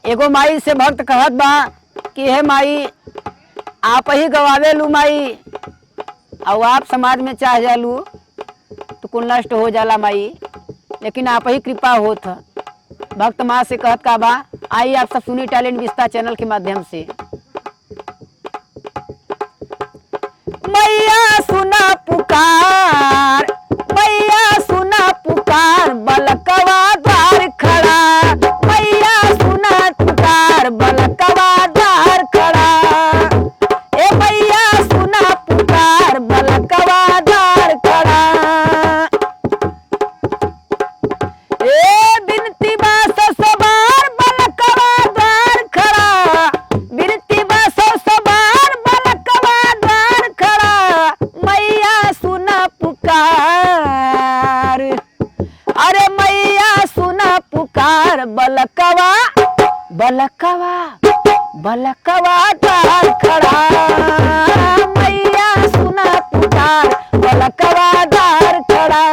एगो माई से भक्त कहत बा कि हे माई आप ही गवावे लू माई, और आप समाज में चाह जालू तो कुल नष्ट हो जाला माई, लेकिन आप ही कृपा होत। भक्त माँ से कहत का बा, आई आप सब सुनी टैलेंट विस्तार चैनल के माध्यम से। मैया सुना पुकार, मैया सुना पुकार, बलकवा द्वार खड़ा, मैया सुना पुकार, बलकवा द्वार खड़ा, ए मैया सुना पुकार, बलकवा द्वार खड़ा। ए बिनती बा सवार, बलकवा द्वार खड़ा, बिनती बा सवार, बलकवा द्वार खड़ा, मैया सुना पुकार, अरे मैया सुना पुकार, बलकवा बलकवा बलकवा द्वार खड़ा, मैया सुना पुकार, बलकवा द्वार खड़ा।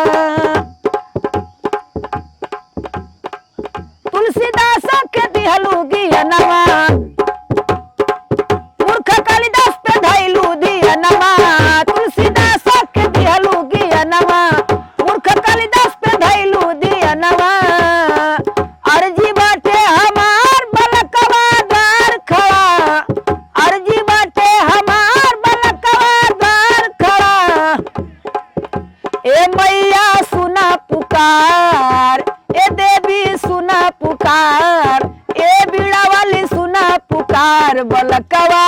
तुलसीदास के दिहलू गियनवा, मूर्ख कालिदास पे धैलू दियनवा, तुलसीदास के दिहलू गियनवा, मूर्ख कालिदास पे धैलू दियनवा, अर्जी बाटे हमार, बलकवा द्वार खड़ा, अर्जी बाटे हमार, बलकवा द्वार खड़ा, ए मैया सुना पुकार, ए देवी सुना पुकार, ए बीड़ा वाली सुना पुकार, बलकवा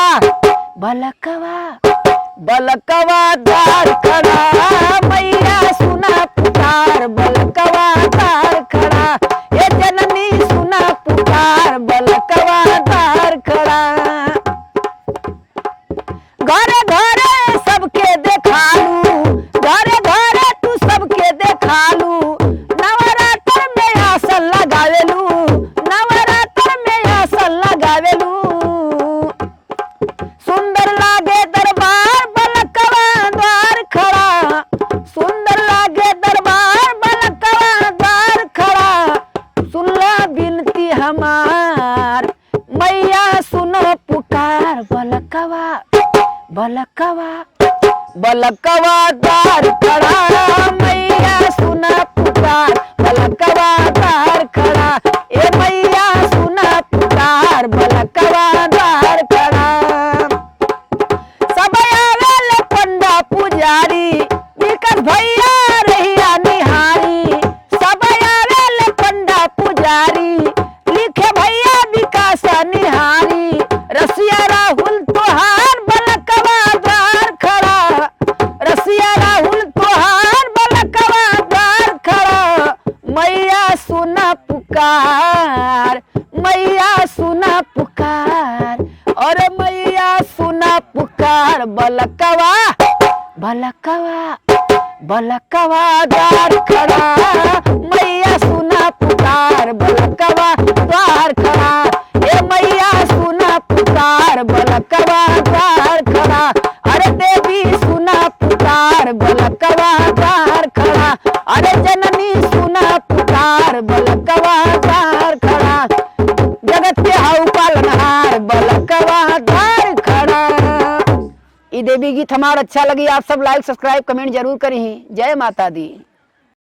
बलकवा बलकवा द्वार खड़ा, मैया सुना पुकार, बलकवा द्वार खड़ा, ए जननी सुना पुकार, बलकवा द्वार खड़ा। घरे घरे सबके देखालू, घरे घरे तू सबके देखालू, नवरात्र में आसन लगावेलू, नवरात्र में आसन लगावेलू, सुंदर लागे दरबार, बलकवा द्वार खड़ा, सुंदर लागे दरबार, बलकवा द्वार खड़ा, सुनला बिनती हमार, मैया सुनो पुकार, बलकवा बलकवा बलकवा द्वार खड़ा, मैया सुना पुकार, बलकवा द्वार खड़ा, ए मैया सुना पुकार, बलकवा द्वार खड़ा। सब आवेले पंडा पुजारी, विकट भैया रहिया निहारी, सब आवेले पंडा पुजारी, लिखे भैया विकास निहारी, रसिया राहुल तोहार, बलकवा द्वार खड़ा, रसिया राहुल तोहार, बलकवा द्वार खड़ा, मैया सुना पुकार, मैया सुना पुकार, और मैया सुना पुकार, बलकवा बलकवा बलकवा द्वार खड़ा, मैया सुना पुकार, बलकवा द्वार खड़ा, ए मैया सुना पुकार, बलकवा द्वार खड़ा, अरे देवी सुना पुकार, बलकवा द्वार खड़ा, अरे जननी सुना पुकार, बलकवा द्वार खड़ा, जगत के हाउ पालनहार, बलकवा द्वार खड़ा। ये देवी गीत हमारा अच्छा लगी, आप सब लाइक सब्सक्राइब कमेंट जरूर करें। जय माता दी।